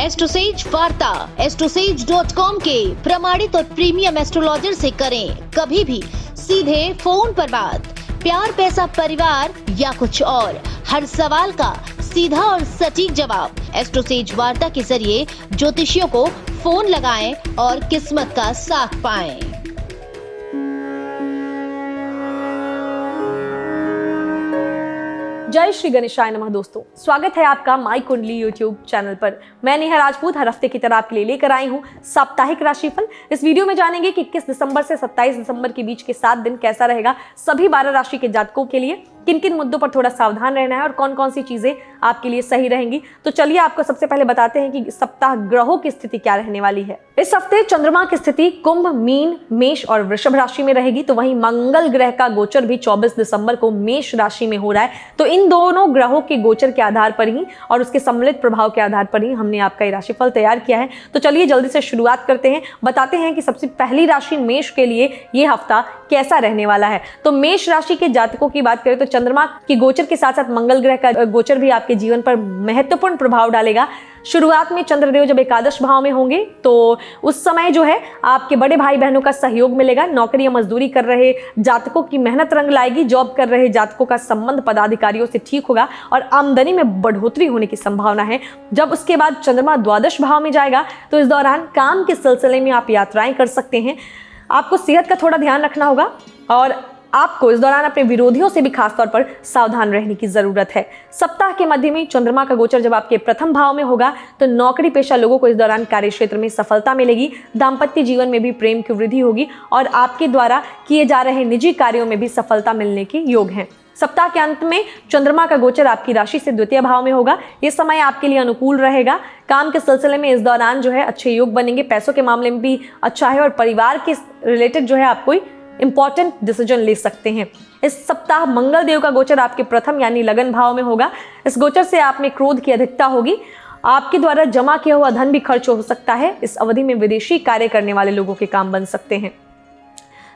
एस्ट्रोसेज वार्ता astrosage.com के प्रमाणित और प्रीमियम एस्ट्रोलॉजर से करें कभी भी सीधे फोन पर बात। प्यार, पैसा, परिवार या कुछ और, हर सवाल का सीधा और सटीक जवाब। एस्ट्रोसेज वार्ता के जरिए ज्योतिषियों को फोन लगाएं और किस्मत का साथ पाएं। जय श्री गणेशाय नमः। दोस्तों, स्वागत है आपका माई कुंडली यूट्यूब चैनल पर। मैं नेहा राजपूत हर हफ्ते की तरह आपके लिए लेकर आई हूँ साप्ताहिक राशिफल। इस वीडियो में जानेंगे कि 21 दिसंबर से 27 दिसंबर के बीच के 7 दिन कैसा रहेगा सभी 12 राशि के जातकों के लिए, किन किन मुद्दों पर थोड़ा सावधान रहना है और कौन कौन सी चीजें आपके लिए सही रहेंगी। तो चलिए आपको सबसे पहले बताते हैं कि सप्ताह ग्रहों की स्थिति क्या रहने वाली है। इस हफ्ते चंद्रमा की स्थिति कुंभ, मीन, मेष और वृषभ राशि में रहेगी। तो वहीं मंगल ग्रह का गोचर भी 24 दिसंबर को मेष राशि में हो रहा है। तो इन दोनों ग्रहों के गोचर के आधार पर ही और उसके सम्मिलित प्रभाव के आधार पर ही हमने आपका ये राशिफल तैयार किया है। तो चलिए जल्दी से शुरुआत करते हैं। बताते हैं कि सबसे पहली राशि मेष के लिए ये हफ्ता कैसा रहने वाला है। तो मेष राशि के जातकों की बात करें तो चंद्रमा की गोचर के साथ साथ मंगल ग्रह का गोचर भी आपके जीवन पर महत्वपूर्ण प्रभाव डालेगा। शुरुआत में चंद्रदेव जब एकादश भाव में होंगे तो उस समय जो है आपके बड़े भाई बहनों का सहयोग मिलेगा। नौकरी या मजदूरी कर रहे जातकों की मेहनत रंग लाएगी। जॉब कर रहे जातकों का संबंध पदाधिकारियों से ठीक होगा और आमदनी में बढ़ोतरी होने की संभावना है। जब उसके बाद चंद्रमा द्वादश भाव में जाएगा तो इस दौरान काम के सिलसिले में आप यात्राएं कर सकते हैं। आपको सेहत का थोड़ा ध्यान रखना होगा और आपको इस दौरान अपने विरोधियों से भी खासतौर पर सावधान रहने की जरूरत है। सप्ताह के मध्य में चंद्रमा का गोचर जब आपके प्रथम भाव में होगा तो नौकरी पेशा लोगों को इस दौरान कार्य क्षेत्र में सफलता मिलेगी। दाम्पत्य जीवन में भी प्रेम की वृद्धि होगी और आपके द्वारा किए जा रहे निजी कार्यों में भी सफलता मिलने के योग हैं। सप्ताह के अंत में चंद्रमा का गोचर आपकी राशि से द्वितीय भाव में होगा। ये समय आपके लिए अनुकूल रहेगा। काम के सिलसिले में इस दौरान जो है अच्छे योग बनेंगे। पैसों के मामले में भी अच्छा है और परिवार के रिलेटेड जो है आप कोई इंपॉर्टेंट डिसीजन ले सकते हैं। इस सप्ताह मंगल देव का गोचर आपके प्रथम यानी लगन भाव में होगा। इस गोचर से आप में क्रोध की अधिकता होगी। आपके द्वारा जमा किया हुआ धन भी खर्च हो सकता है। इस अवधि में विदेशी कार्य करने वाले लोगों के काम बन सकते हैं।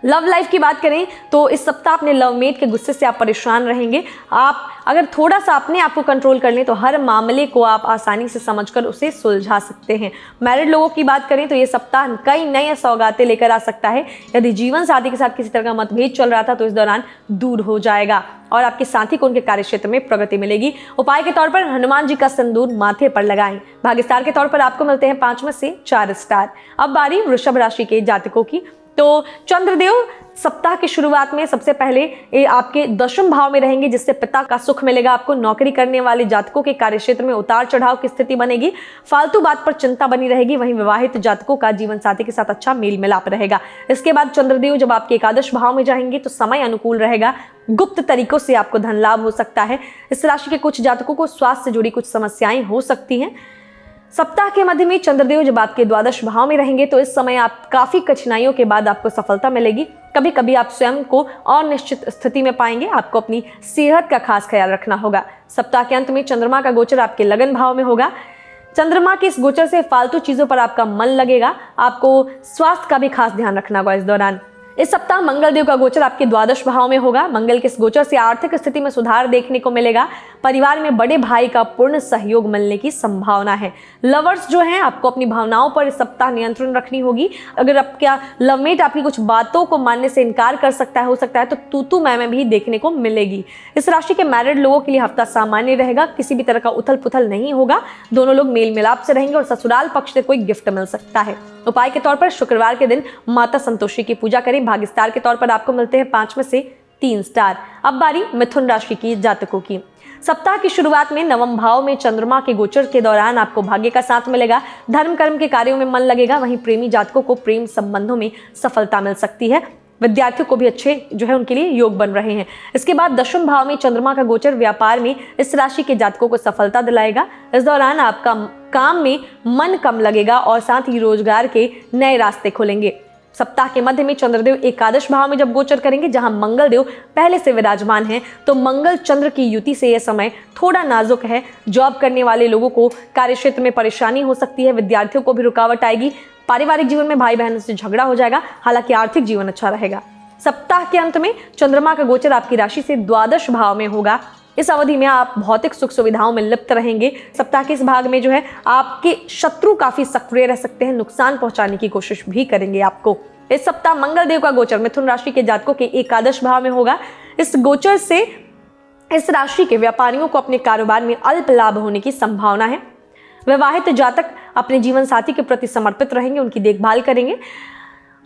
लव लाइफ की बात करें तो इस सप्ताह अपने लवमेट के गुस्से से आप परेशान रहेंगे। आप अगर थोड़ा सा अपने आप को कंट्रोल कर लें तो हर मामले को आप आसानी से समझकर उसे सुलझा सकते हैं। मैरिड लोगों की बात करें तो ये सप्ताह कई नए सौगातें लेकर आ सकता है। यदि जीवन साथी के साथ किसी तरह का मतभेद चल रहा था तो इस दौरान दूर हो जाएगा और आपके साथी को उनके कार्यक्षेत्र में प्रगति मिलेगी। उपाय के तौर पर हनुमान जी का सिंदूर माथे पर लगाएं। भाग्य स्टार के तौर पर आपको मिलते हैं 5 में से 4 स्टार। अब बारी वृषभ राशि के जातकों की। तो चंद्रदेव सप्ताह की शुरुआत में सबसे पहले आपके दशम भाव में रहेंगे, जिससे पिता का सुख मिलेगा। आपको नौकरी करने वाले जातकों के कार्यक्षेत्र में उतार चढ़ाव की स्थिति बनेगी। फालतू बात पर चिंता बनी रहेगी। वहीं विवाहित जातकों का जीवन साथी के साथ अच्छा मेल मिलाप रहेगा। इसके बाद चंद्रदेव जब आपके एकादश भाव में जाएंगे तो समय अनुकूल रहेगा। गुप्त तरीकों से आपको धन लाभ हो सकता है। इस राशि के कुछ जातकों को स्वास्थ्य से जुड़ी कुछ समस्याएं हो सकती हैं। सप्ताह के मध्य में चंद्रदेव जब आपके द्वादश भाव में रहेंगे तो इस समय आप काफी कठिनाइयों के बाद आपको सफलता मिलेगी। कभी कभी आप स्वयं को अनिश्चित स्थिति में पाएंगे। आपको अपनी सेहत का खास ख्याल रखना होगा। सप्ताह के अंत में चंद्रमा का गोचर आपके लगन भाव में होगा। चंद्रमा के इस गोचर से फालतू चीजों पर आपका मन लगेगा। आपको स्वास्थ्य का भी खास ध्यान रखना होगा। इस दौरान इस सप्ताह मंगल देव का गोचर आपके द्वादश भाव में होगा। मंगल के इस गोचर से आर्थिक स्थिति में सुधार देखने को मिलेगा। परिवार में बड़े भाई का पूर्ण सहयोग मिलने की संभावना है। लवर्स जो हैं आपको अपनी भावनाओं पर इस सप्ताह नियंत्रण रखनी होगी। अगर आपका लवमेट आपकी कुछ बातों को मानने से इनकार कर सकता है, हो सकता है तो तू मैं भी देखने को मिलेगी। इस राशि के मैरिड लोगों के लिए हफ्ता सामान्य रहेगा। किसी भी तरह का उथल पुथल नहीं होगा। दोनों लोग मेल मिलाप से रहेंगे और ससुराल पक्ष से कोई गिफ्ट मिल सकता है। उपाय के तौर पर शुक्रवार के दिन माता संतोषी की पूजा करें। भाग्य स्टार के तौर पर आपको मिलते हैं 5 में से 3 स्टार। अब बारी मिथुन राशि की जातकों की। सप्ताह की शुरुआत में नवम भाव में चंद्रमा के गोचर के दौरान आपको भाग्य का साथ मिलेगा। धर्म कर्म के कार्यों में मन लगेगा। वहीं प्रेमी जातकों को प्रेम संबंधों में सफलता मिल सकती है। विद्यार्थियों को भी अच्छे जो है उनके लिए योग बन रहे हैं। इसके बाद दशम भाव में चंद्रमा का गोचर व्यापार में इस राशि के जातकों को सफलता दिलाएगा। इस दौरान आपका काम में मन कम लगेगा और साथ ही रोजगार के नए रास्ते खुलेंगे। सप्ताह के मध्य में चंद्रदेव एकादश भाव में जब गोचर करेंगे, जहां मंगल देव पहले से विराजमान हैं, तो मंगल चंद्र की युति से यह समय थोड़ा नाजुक है। जॉब करने वाले लोगों को कार्यक्षेत्र में परेशानी हो सकती है। विद्यार्थियों को भी रुकावट आएगी। पारिवारिक जीवन में भाई बहनों से झगड़ा हो जाएगा। हालांकि आर्थिक जीवन अच्छा रहेगा। सप्ताह के अंत में चंद्रमा का गोचर आपकी राशि से द्वादश भाव में होगा। इस अवधि में आप भौतिक सुख सुविधाओं में लिप्त रहेंगे। सप्ताह के इस भाग में जो है आपके शत्रु काफी सक्रिय रह सकते हैं, नुकसान पहुंचाने की कोशिश भी करेंगे आपको। इस सप्ताह मंगल देव का गोचर मिथुन राशि के जातकों के एकादश भाव में होगा। इस गोचर से इस राशि के व्यापारियों को अपने कारोबार में अल्प लाभ होने की संभावना है। विवाहित जातक अपने जीवन साथी के प्रति समर्पित रहेंगे, उनकी देखभाल करेंगे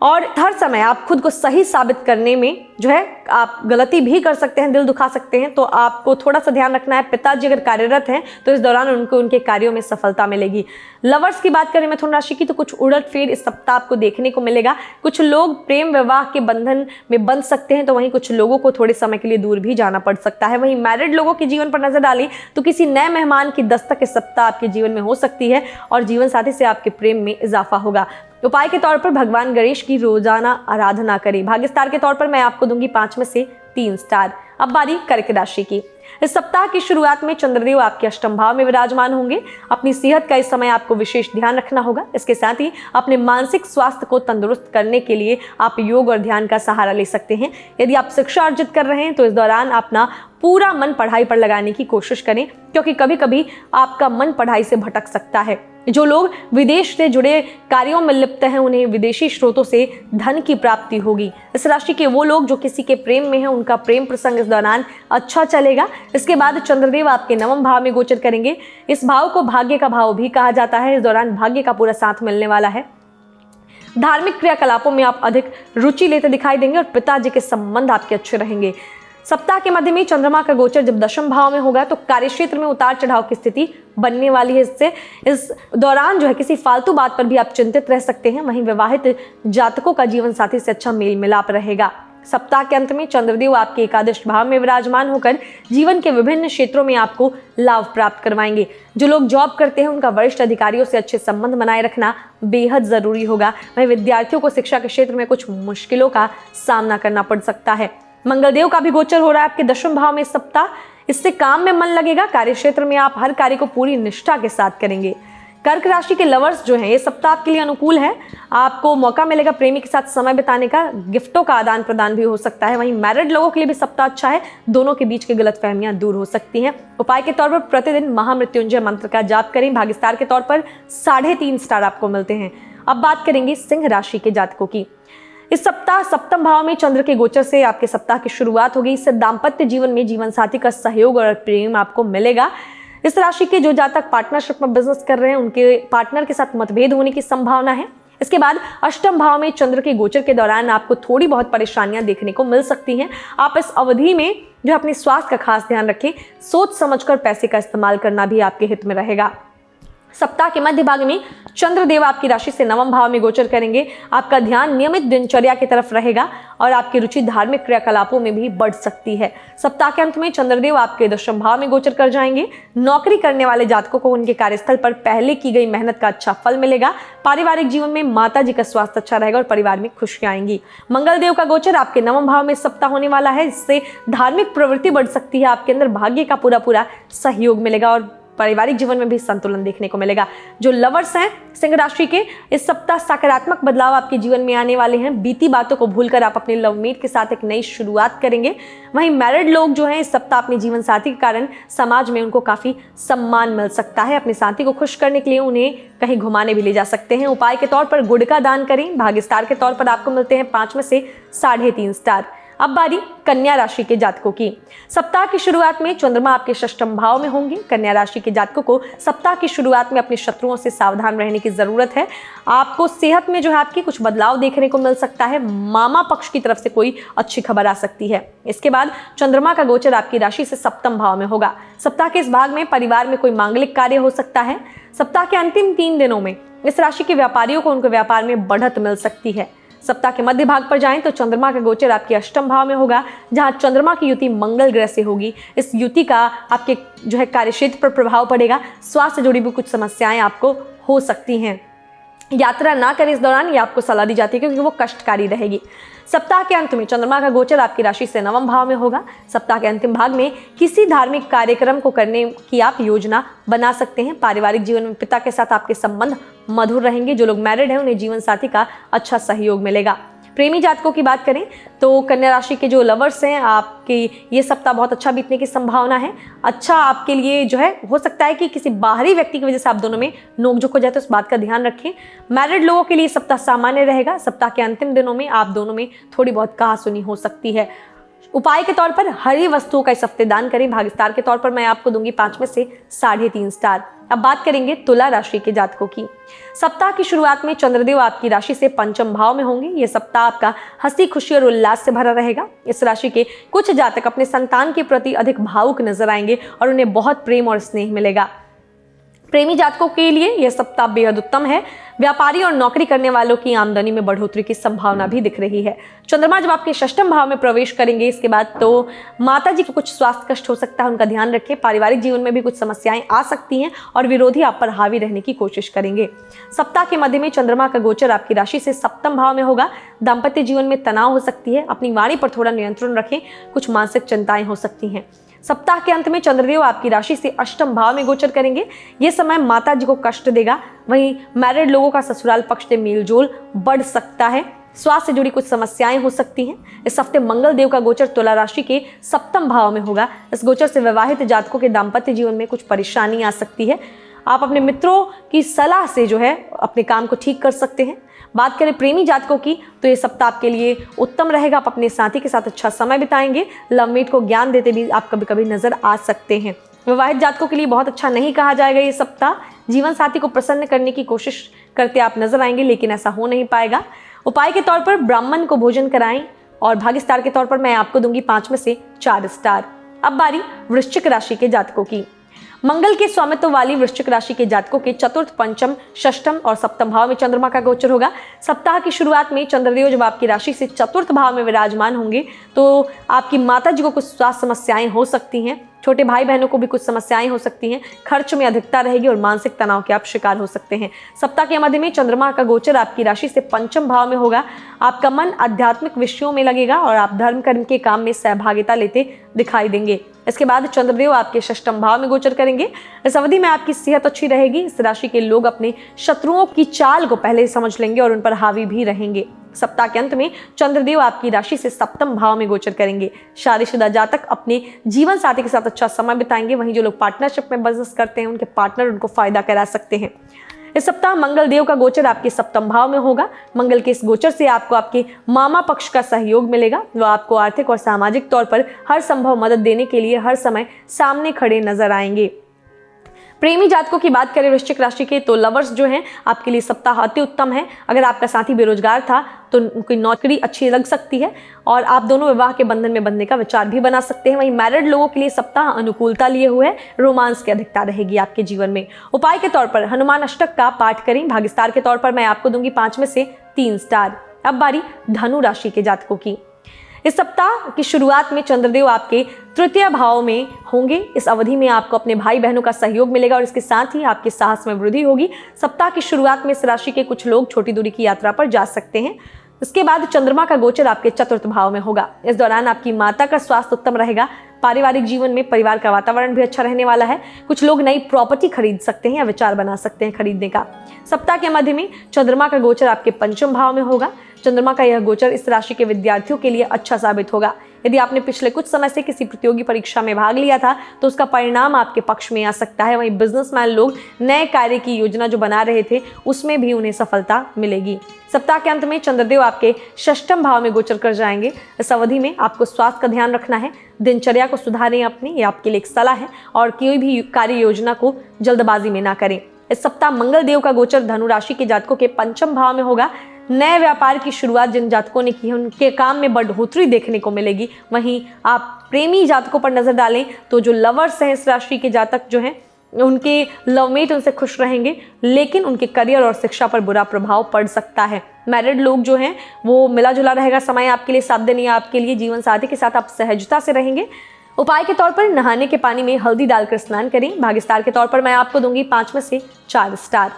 और हर समय आप खुद को सही साबित करने में जो है आप गलती भी कर सकते हैं, दिल दुखा सकते हैं, तो आपको थोड़ा सा ध्यान रखना है। पिताजी अगर कार्यरत हैं तो इस दौरान उनको उनके कार्यों में सफलता मिलेगी। लवर्स की बात करें मिथुन राशि की, तो कुछ उलटफेर इस सप्ताह आपको देखने को मिलेगा। कुछ लोग प्रेम विवाह के बंधन में बंध सकते हैं, तो वहीं कुछ लोगों को थोड़े समय के लिए दूर भी जाना पड़ सकता है। वहीं मैरिड लोगों के जीवन पर नजर डालें तो किसी नए मेहमान की दस्तक इस सप्ताह आपके जीवन में हो सकती है और जीवन साथी से आपके प्रेम में इजाफा होगा। उपाय के तौर पर भगवान गणेश की रोजाना आराधना करें। भाग्य स्टार के तौर पर मैं आपको दूंगी 5 में से 3 स्टार। अब बारी कर्क राशि की। इस सप्ताह की शुरुआत में चंद्रदेव आपके अष्टम भाव में विराजमान होंगे। अपनी सेहत का इस समय आपको विशेष ध्यान रखना होगा। इसके साथ ही अपने मानसिक स्वास्थ्य को तंदुरुस्त करने के लिए आप योग और ध्यान का सहारा ले सकते हैं। यदि आप शिक्षा अर्जित कर रहे हैं तो इस दौरान अपना पूरा मन पढ़ाई पर लगाने की कोशिश करें, क्योंकि कभी कभी आपका मन पढ़ाई से भटक सकता है। जो लोग विदेश से जुड़े कार्यों में लिप्त हैं उन्हें विदेशी स्रोतों से धन की प्राप्ति होगी। इस राशि के वो लोग जो किसी के प्रेम में हैं उनका प्रेम प्रसंग इस दौरान अच्छा चलेगा। इसके बाद चंद्रदेव आपके 9वें भाव में गोचर करेंगे। इस भाव को भाग्य का भाव भी कहा जाता है। इस दौरान भाग्य का पूरा साथ मिलने वाला है। धार्मिक क्रियाकलापों में आप अधिक रुचि लेते दिखाई देंगे और पिताजी के संबंध आपके अच्छे रहेंगे। सप्ताह के मध्य में चंद्रमा का गोचर जब 10वें भाव में होगा तो कार्यक्षेत्र में उतार चढ़ाव की स्थिति बनने वाली है। इससे इस दौरान जो है किसी फालतू बात पर भी आप चिंतित रह सकते हैं। वहीं विवाहित जातकों का जीवन साथी से अच्छा मेल मिलाप रहेगा। सप्ताह के अंत में चंद्रदेव आपके एकादश भाव में विराजमान होकर जीवन के विभिन्न क्षेत्रों में आपको लाभ प्राप्त करवाएंगे। जो लोग जॉब करते हैं उनका वरिष्ठ अधिकारियों से अच्छे संबंध बनाए रखना बेहद जरूरी होगा। वहीं विद्यार्थियों को शिक्षा के क्षेत्र में कुछ मुश्किलों का सामना करना पड़ सकता है। मंगलदेव का भी गोचर हो रहा है आपके 10वें भाव में इस सप्ताह। इससे काम में मन लगेगा। कार्य क्षेत्र में आप हर कार्य को पूरी निष्ठा के साथ करेंगे। कर्क राशि के लवर्स जो हैं ये सप्ताह आपके लिए अनुकूल है। आपको मौका मिलेगा प्रेमी के साथ समय बिताने का। गिफ्टों का आदान प्रदान भी हो सकता है। वहीं मैरिड लोगों के लिए भी सप्ताह अच्छा है। दोनों के बीच की गलतफहमियां दूर हो सकती हैं। उपाय के तौर पर प्रतिदिन महामृत्युंजय मंत्र का जाप करें। भाग्य स्टार के तौर पर 3.5 स्टार आपको मिलते हैं। अब बात करेंगे सिंह राशि के जातकों की। इस सप्ताह 7वें भाव में चंद्र के गोचर से आपके सप्ताह की शुरुआत होगी। इससे दाम्पत्य जीवन में जीवन साथी का सहयोग और प्रेम आपको मिलेगा। इस राशि के जो जातक पार्टनरशिप में बिजनेस कर रहे हैं उनके पार्टनर के साथ मतभेद होने की संभावना है। इसके बाद अष्टम भाव में चंद्र के गोचर के दौरान आपको थोड़ी बहुत परेशानियां देखने को मिल सकती हैं। आप इस अवधि में जो अपने स्वास्थ्य का खास ध्यान रखें। सोच समझकर पैसे का इस्तेमाल करना भी आपके हित में रहेगा। सप्ताह के मध्य भाग में चंद्रदेव आपकी राशि से 9वें भाव में गोचर करेंगे। आपका ध्यान नियमित दिनचर्या की तरफ रहेगा और आपकी रुचि धार्मिक क्रियाकलापों में भी बढ़ सकती है। सप्ताह के अंत में चंद्रदेव आपके 10वें भाव में गोचर कर जाएंगे। नौकरी करने वाले जातकों को उनके कार्यस्थल पर पहले की गई मेहनत का अच्छा फल मिलेगा। पारिवारिक जीवन में माता जी का स्वास्थ्य अच्छा रहेगा और परिवार में खुशियां आएंगी। मंगलदेव का गोचर आपके 9वें भाव में सप्ताह होने वाला है। इससे धार्मिक प्रवृत्ति बढ़ सकती है। आपके अंदर भाग्य का पूरा सहयोग मिलेगा और पारिवारिक जीवन में भी संतुलन देखने को मिलेगा। जो लवर्स हैं सिंह राशि के, इस सप्ताह सकारात्मक बदलाव आपके जीवन में आने वाले हैं। बीती बातों को भूलकर आप अपने लवमेट के साथ एक नई शुरुआत करेंगे। वहीं मैरिड लोग जो हैं इस सप्ताह अपने जीवन साथी के कारण समाज में उनको काफी सम्मान मिल सकता है। अपने साथी को खुश करने के लिए उन्हें कहीं घुमाने भी ले जा सकते हैं। उपाय के तौर पर गुड़ का दान करें। भाग्य स्टार के तौर पर आपको मिलते हैं 5 में से 3.5 स्टार। अब बारी कन्या राशि के जातकों की। सप्ताह की शुरुआत में चंद्रमा आपके 6वें भाव में होंगे। कन्या राशि के जातकों को सप्ताह की शुरुआत में अपने शत्रुओं से सावधान रहने की जरूरत है। आपको सेहत में जो है आपकी कुछ बदलाव देखने को मिल सकता है। मामा पक्ष की तरफ से कोई अच्छी खबर आ सकती है। इसके बाद चंद्रमा का गोचर आपकी राशि से 7वें भाव में होगा। सप्ताह के इस भाग में परिवार में कोई मांगलिक कार्य हो सकता है। सप्ताह के अंतिम 3 दिनों में इस राशि के व्यापारियों को उनके व्यापार में बढ़त मिल सकती है। सप्ताह के मध्य भाग पर जाएं तो चंद्रमा का गोचर आपके 8वें भाव में होगा, जहां चंद्रमा की युति मंगल ग्रह से होगी। इस युति का आपके जो है कार्यक्षेत्र पर प्रभाव पड़ेगा। स्वास्थ्य से जुड़ी भी कुछ समस्याएं आपको हो सकती हैं। यात्रा ना करें इस दौरान, ये आपको सलाह दी जाती है क्योंकि वो कष्टकारी रहेगी। सप्ताह के अंत में चंद्रमा का गोचर आपकी राशि से 9वें भाव में होगा। सप्ताह के अंतिम भाग में किसी धार्मिक कार्यक्रम को करने की आप योजना बना सकते हैं। पारिवारिक जीवन में पिता के साथ आपके संबंध मधुर रहेंगे। जो लोग मैरिड हैं उन्हें जीवन साथी का अच्छा सहयोग मिलेगा। प्रेमी जातकों की बात करें तो कन्या राशि के जो लवर्स हैं, आपके ये सप्ताह बहुत अच्छा बीतने की संभावना है। अच्छा आपके लिए जो है हो सकता है कि किसी बाहरी व्यक्ति की वजह से आप दोनों में नोकझोंक हो जाए, तो इस बात का ध्यान रखें। मैरिड लोगों के लिए सप्ताह सामान्य रहेगा। सप्ताह के अंतिम दिनों में आप दोनों में थोड़ी बहुत कहासुनी हो सकती है। उपाय के तौर पर हरी वस्तुओं का इस हफ्ते दान करें। भाग्य स्टार के तौर पर मैं आपको दूंगी 5 में से 3.5 स्टार। अब बात करेंगे तुला राशि के जातकों की। सप्ताह की शुरुआत में चंद्रदेव आपकी राशि से पंचम भाव में होंगे। यह सप्ताह आपका हंसी खुशी और उल्लास से भरा रहेगा। इस राशि के कुछ जातक अपने संतान के प्रति अधिक भावुक नजर आएंगे और उन्हें बहुत प्रेम और स्नेह मिलेगा। प्रेमी जातकों के लिए यह सप्ताह बेहद उत्तम है। व्यापारी और नौकरी करने वालों की आमदनी में बढ़ोतरी की संभावना भी दिख रही है। चंद्रमा जब आपके षष्ठम भाव में प्रवेश करेंगे इसके बाद तो माता जी को कुछ स्वास्थ्य कष्ट हो सकता है, उनका ध्यान रखें। पारिवारिक जीवन में भी कुछ समस्याएं आ सकती हैं और विरोधी आप पर हावी रहने की कोशिश करेंगे। सप्ताह के मध्य में चंद्रमा का गोचर आपकी राशि से सप्तम भाव में होगा। दाम्पत्य जीवन में तनाव हो सकती है। अपनी वाणी पर थोड़ा नियंत्रण रखें, कुछ मानसिक चिंताएं हो सकती हैं। सप्ताह के अंत में चंद्रदेव आपकी राशि से अष्टम भाव में गोचर करेंगे। यह समय माता जी को कष्ट देगा। वहीं मैरिड लोगों का ससुराल पक्ष से मेलजोल बढ़ सकता है। स्वास्थ्य से जुड़ी कुछ समस्याएं हो सकती हैं। इस हफ्ते मंगल देव का गोचर तुला राशि के सप्तम भाव में होगा। इस गोचर से विवाहित जातकों के दाम्पत्य जीवन में कुछ परेशानी आ सकती है। आप अपने मित्रों की सलाह से जो है अपने काम को ठीक कर सकते हैं। बात करें प्रेमी जातकों की तो ये सप्ताह आपके लिए उत्तम रहेगा। आप अपने साथी के साथ अच्छा समय बिताएंगे। लवमेट को ज्ञान देते भी आप कभी कभी नजर आ सकते हैं। विवाहित जातकों के लिए बहुत अच्छा नहीं कहा जाएगा ये सप्ताह। जीवन साथी को प्रसन्न करने की कोशिश करते आप नजर आएंगे, लेकिन ऐसा हो नहीं पाएगा। उपाय के तौर पर ब्राह्मण को भोजन कराएं और भाग्य स्टार के तौर पर मैं आपको दूंगी 5 में से 4 स्टार। अब बारी वृश्चिक राशि के जातकों की। मंगल के स्वामित्व वाली वृश्चिक राशि के जातकों के चतुर्थ, पंचम, षष्ठम और सप्तम भाव में चंद्रमा का गोचर होगा। सप्ताह की शुरुआत में चंद्रदेव जब आपकी राशि से चतुर्थ भाव में विराजमान होंगे तो आपकी माता जी को कुछ स्वास्थ्य समस्याएं हो सकती हैं। छोटे भाई बहनों को भी कुछ समस्याएं हो सकती हैं। खर्च में अधिकता रहेगी और मानसिक तनाव के आप शिकार हो सकते हैं। सप्ताह के मध्य में चंद्रमा का गोचर आपकी राशि से पंचम भाव में होगा। आपका मन आध्यात्मिक विषयों में लगेगा और आप धर्म कर्म के काम में सहभागिता लेते दिखाई देंगे। इसके बाद चंद्रदेव आपके षष्ठम भाव में गोचर करेंगे। इस अवधि में आपकी सेहत अच्छी रहेगी। इस राशि के लोग अपने शत्रुओं की चाल को पहले समझ लेंगे और उन पर हावी भी रहेंगे। सप्ताह के अंत में चंद्रदेव आपकी राशि से सप्तम भाव में गोचर करेंगे। शादीशुदा जातक अपने जीवन साथी के साथ अच्छा समय बिताएंगे। वहीं जो लोग पार्टनरशिप में बिजनेस करते हैं उनके पार्टनर उनको फायदा करा सकते हैं। इस सप्ताह मंगल देव का गोचर आपके सप्तम भाव में होगा। मंगल के इस गोचर से आपको आपके मामा पक्ष का सहयोग मिलेगा। वो आपको आर्थिक और सामाजिक तौर पर हर संभव मदद देने के लिए हर समय सामने खड़े नजर आएंगे। प्रेमी जातकों की बात करें वृश्चिक राशि के तो लवर्स जो हैं आपके लिए सप्ताह अति उत्तम है। अगर आपका साथी बेरोजगार था तो उनकी नौकरी अच्छी लग सकती है और आप दोनों विवाह के बंधन में बंधने का विचार भी बना सकते हैं। वहीं मैरिड लोगों के लिए सप्ताह अनुकूलता लिए हुए है। रोमांस की अधिकता रहेगी आपके जीवन में। उपाय के तौर पर हनुमान अष्टक का पाठ करें। भाग्य स्टार के तौर पर मैं आपको दूंगी 5 में से 3 स्टार। अब बारी धनु राशि के जातकों की। इस सप्ताह की शुरुआत में चंद्रदेव आपके तृतीय भाव में होंगे। इस अवधि में आपको अपने भाई बहनों का सहयोग मिलेगा और इसके साथ ही आपके साहस में वृद्धि होगी। सप्ताह की शुरुआत में इस राशि के कुछ लोग छोटी दूरी की यात्रा पर जा सकते हैं। इसके बाद चंद्रमा का गोचर आपके चतुर्थ भाव में होगा। इस दौरान आपकी माता का स्वास्थ्य उत्तम रहेगा। पारिवारिक जीवन में परिवार का वातावरण भी अच्छा रहने वाला है। कुछ लोग नई प्रॉपर्टी खरीद सकते हैं या विचार बना सकते हैं खरीदने का। सप्ताह के मध्य में चंद्रमा का गोचर आपके पंचम भाव में होगा। चंद्रमा का यह गोचर इस राशि के विद्यार्थियों के लिए अच्छा साबित होगा। यदि आपने पिछले कुछ समय से किसी प्रतियोगी परीक्षा में भाग लिया था तो उसका परिणाम आपके पक्ष में आ सकता है। वहीं बिजनेसमैन लोग नए कार्य की योजना जो बना रहे थे उसमें भी उन्हें सफलता मिलेगी। सप्ताह के अंत में चंद्रदेव आपके षष्ठम भाव में गोचर कर जाएंगे। इस अवधि में आपको स्वास्थ्य का ध्यान रखना है। दिनचर्या को सुधारें अपनी, ये आपके लिए एक सलाह है और कोई भी कार्य योजना को जल्दबाजी में ना करें। इस सप्ताह मंगल देव का गोचर धनु राशि के जातकों के पंचम भाव में होगा। नए व्यापार की शुरुआत जिन जातकों ने की है उनके काम में बढ़ोतरी देखने को मिलेगी। वहीं आप प्रेमी जातकों पर नजर डालें तो जो लवर्स हैं इस राशि के जातक जो हैं उनके लवमेट उनसे खुश रहेंगे, लेकिन उनके करियर और शिक्षा पर बुरा प्रभाव पड़ सकता है। मैरिड लोग जो हैं वो मिला जुला रहेगा समय आपके लिए। 7 दिन या आपके लिए जीवन साथी के साथ आप सहजता से रहेंगे। उपाय के तौर पर नहाने के पानी में हल्दी डालकर स्नान करें। भाग्य स्टार के तौर पर मैं आपको दूंगी 5 में से 4 स्टार।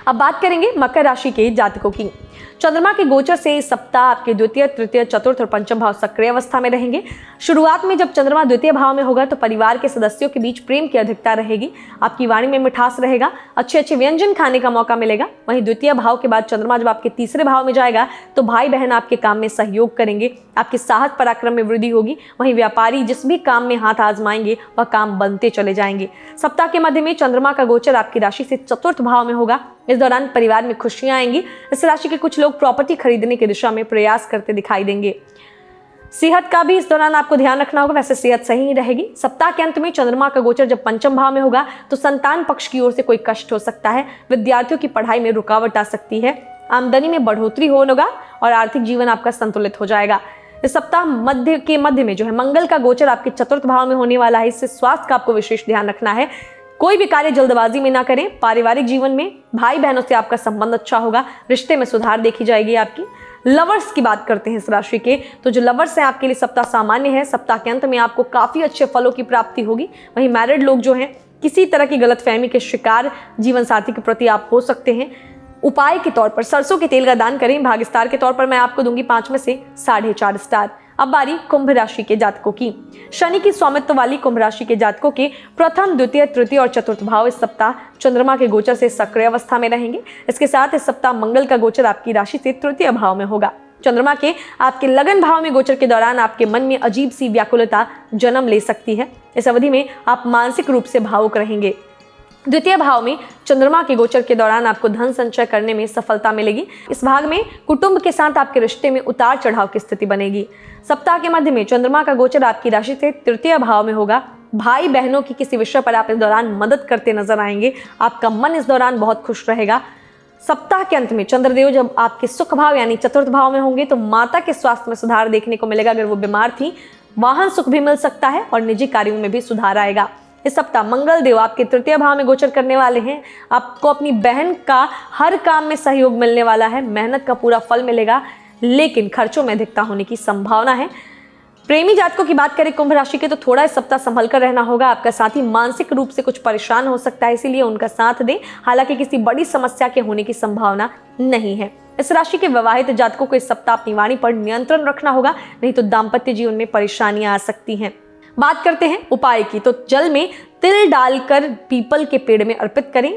अब बात करेंगे मकर राशि के जातकों की। चंद्रमा के गोचर से इस सप्ताह आपके द्वितीय, तृतीय, चतुर्थ और पंचम भाव सक्रिय अवस्था में रहेंगे। शुरुआत में जब चंद्रमा द्वितीय भाव में होगा तो परिवार के सदस्यों के बीच प्रेम की अधिकता रहेगी, आपकी वाणी में मिठास रहेगा, अच्छे अच्छे व्यंजन खाने का मौका मिलेगा। वहीं द्वितीय भाव के बाद चंद्रमा जब आपके तीसरे भाव में जाएगा तो भाई बहन आपके काम में सहयोग करेंगे, आपके साहस पराक्रम में वृद्धि होगी। वहीं व्यापारी जिस भी काम में हाथ आजमाएंगे वह काम बनते चले जाएंगे। सप्ताह के मध्य में चंद्रमा का गोचर आपकी राशि से चतुर्थ भाव में होगा। इस दौरान परिवार में खुशियां आएंगी। इस राशि के कुछ लोग प्रॉपर्टी खरीदने की दिशा में प्रयास करते दिखाई देंगे। सेहत का भी इस दौरान आपको ध्यान रखना होगा, वैसे सेहत सही ही रहेगी। सप्ताह के अंत में चंद्रमा का गोचर जब पंचम भाव में होगा तो संतान पक्ष की ओर से कोई कष्ट हो सकता है, विद्यार्थियों की पढ़ाई में रुकावट आ सकती है, आमदनी में बढ़ोतरी होगा और आर्थिक जीवन आपका संतुलित हो जाएगा। इस सप्ताह मध्य में जो है मंगल का गोचर आपके चतुर्थ भाव में होने वाला है, इससे स्वास्थ्य का आपको विशेष ध्यान रखना है। कोई भी कार्य जल्दबाजी में ना करें। पारिवारिक जीवन में भाई बहनों से आपका संबंध अच्छा होगा, रिश्ते में सुधार देखी जाएगी आपकी। लवर्स की बात करते हैं इस राशि के, तो जो लवर्स हैं आपके लिए सप्ताह सामान्य है। सप्ताह के अंत में आपको काफी अच्छे फलों की प्राप्ति होगी। वहीं मैरिड लोग जो हैं किसी तरह की गलतफहमी के शिकार जीवन साथी के प्रति आप हो सकते हैं। उपाय के तौर पर सरसों के तेल का दान करें। भाग्य स्टार के तौर पर मैं आपको दूंगी 5 में से 4.5 स्टार। अब बारी कुंभ राशि के जातकों की। शनि की स्वामित्व वाली कुंभ राशि के जातकों के प्रथम, द्वितीय, तृतीय और चतुर्थ भाव इस सप्ताह चंद्रमा के गोचर से सक्रिय अवस्था में रहेंगे। इसके साथ इस सप्ताह मंगल का गोचर आपकी राशि से तृतीय भाव में होगा। चंद्रमा के आपके लगन भाव में गोचर के दौरान आपके मन में अजीब सी व्याकुलता जन्म ले सकती है। इस अवधि में आप मानसिक रूप से भावुक रहेंगे। द्वितीय भाव में चंद्रमा के गोचर के दौरान आपको धन संचय करने में सफलता मिलेगी। इस भाग में कुटुंब के साथ आपके रिश्ते में उतार चढ़ाव की स्थिति बनेगी। सप्ताह के मध्य में चंद्रमा का गोचर आपकी राशि से तृतीय भाव में होगा। भाई बहनों की किसी विषय पर आप इस दौरान मदद करते नजर आएंगे। आपका मन इस दौरान बहुत खुश रहेगा। सप्ताह के अंत में चंद्रदेव जब आपके सुख भाव यानी चतुर्थ भाव में होंगे तो माता के स्वास्थ्य में सुधार देखने को मिलेगा। अगर वो बीमार थी, वाहन सुख भी मिल सकता है और निजी कार्यों में भी सुधार आएगा। इस सप्ताह मंगल देव आपके तृतीय भाव में गोचर करने वाले हैं। आपको अपनी बहन का हर काम में सहयोग मिलने वाला है। मेहनत का पूरा फल मिलेगा, लेकिन खर्चों में अधिकता होने की संभावना है। प्रेमी जातकों की बात करें कुंभ राशि के, तो थोड़ा इस सप्ताह संभल कर रहना होगा। आपका साथी मानसिक रूप से कुछ परेशान हो सकता है, इसीलिए उनका साथ दें। हालांकि किसी बड़ी समस्या के होने की संभावना नहीं है। इस राशि के विवाहित जातकों को इस सप्ताह अपनी वाणी पर नियंत्रण रखना होगा, नहीं तो दाम्पत्य जीवन में परेशानियां आ सकती हैं। बात करते हैं उपाय की, तो जल में तिल डालकर पीपल के पेड़ में अर्पित करें।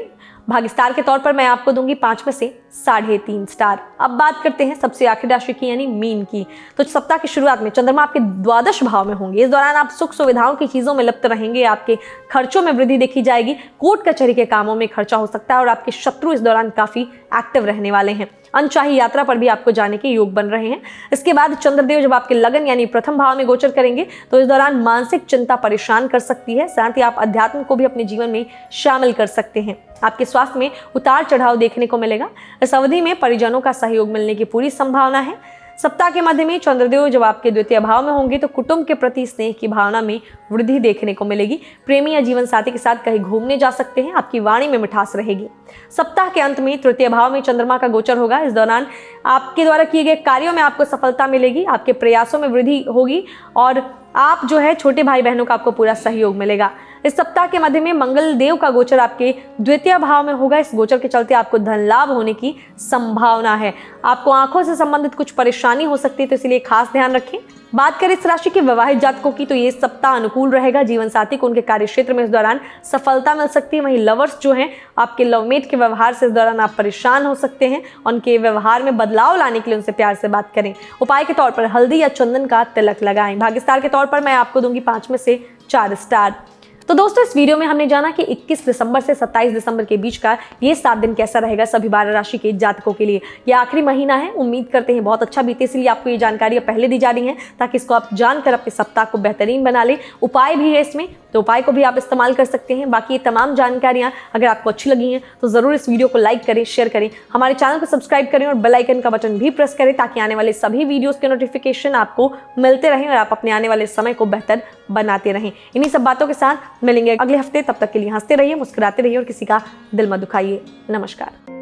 भाग्य स्टार के तौर पर मैं आपको दूंगी 5 में से 3.5 स्टार। अब बात करते हैं सबसे आखिरी राशि की यानी मीन की। तो सप्ताह की शुरुआत में चंद्रमा आपके द्वादश भाव में होंगे। इस दौरान आप सुख सुविधाओं की चीजों में लिप्त रहेंगे। आपके खर्चों में वृद्धि देखी जाएगी। कोर्ट कचहरी के कामों में खर्चा हो सकता है और आपके शत्रु इस दौरान काफी एक्टिव रहने वाले हैं। अनचाही यात्रा पर भी आपको जाने के योग बन रहे हैं। इसके बाद चंद्रदेव जब आपके लगन यानी प्रथम भाव में गोचर करेंगे तो इस दौरान मानसिक चिंता परेशान कर सकती है। साथ ही आप अध्यात्म को भी अपने जीवन में शामिल कर सकते हैं। आपके स्वास्थ्य में उतार चढ़ाव देखने को मिलेगा। इस अवधि में परिजनों का सहयोग मिलने की पूरी संभावना है। सप्ताह के मध्य में चंद्रदेव जब आपके द्वितीय भाव में होंगे तो कुटुंब के प्रति स्नेह की भावना में वृद्धि देखने को मिलेगी। प्रेमी या जीवन साथी के साथ कहीं घूमने जा सकते हैं। आपकी वाणी में मिठास रहेगी। सप्ताह के अंत में तृतीय भाव में चंद्रमा का गोचर होगा। इस दौरान आपके द्वारा किए गए कार्यों में आपको सफलता मिलेगी। आपके प्रयासों में वृद्धि होगी और आप जो है छोटे भाई बहनों का आपको पूरा सहयोग मिलेगा। इस सप्ताह के मध्य में मंगल देव का गोचर आपके द्वितीय भाव में होगा। इस गोचर के चलते आपको धन लाभ होने की संभावना है। आपको आंखों से संबंधित कुछ परेशानी हो सकती है, तो इसलिए खास ध्यान रखें। बात करें इस राशि के विवाहित जातकों की, तो ये सप्ताह अनुकूल रहेगा। जीवन साथी को उनके कार्य क्षेत्र में इस दौरान सफलता मिल सकती है। वहीं लवर्स जो हैं, आपके लवमेट के व्यवहार से इस दौरान आप परेशान हो सकते हैं। उनके व्यवहार में बदलाव लाने के लिए उनसे प्यार से बात करें। उपाय के तौर पर हल्दी या चंदन का तिलक लगाएं। भाग्य स्टार के तौर पर मैं आपको दूंगी 5 में से 4 स्टार। तो दोस्तों, इस वीडियो में हमने जाना कि 21 दिसंबर से 27 दिसंबर के बीच का ये 7 दिन कैसा रहेगा सभी 12 राशि के जातकों के लिए। ये आखिरी महीना है, उम्मीद करते हैं बहुत अच्छा बीते, इसलिए आपको ये जानकारी पहले दी जा रही है ताकि इसको आप जानकर अपने सप्ताह को बेहतरीन बना लें। उपाय भी है इसमें, तो उपाय को भी आप इस्तेमाल कर सकते हैं। बाकी ये तमाम जानकारियां अगर आपको अच्छी लगी हैं तो ज़रूर इस वीडियो को लाइक करें, शेयर करें, हमारे चैनल को सब्सक्राइब करें और बेल आइकन का बटन भी प्रेस करें ताकि आने वाले सभी वीडियोस के नोटिफिकेशन आपको मिलते रहें और आप अपने आने वाले समय को बेहतर बनाते रहें। इन्हीं सब बातों के साथ मिलेंगे अगले हफ्ते। तब तक के लिए हंसते रहिए, मुस्कुराते रहिए और किसी का दिल मत दुखाइए। नमस्कार।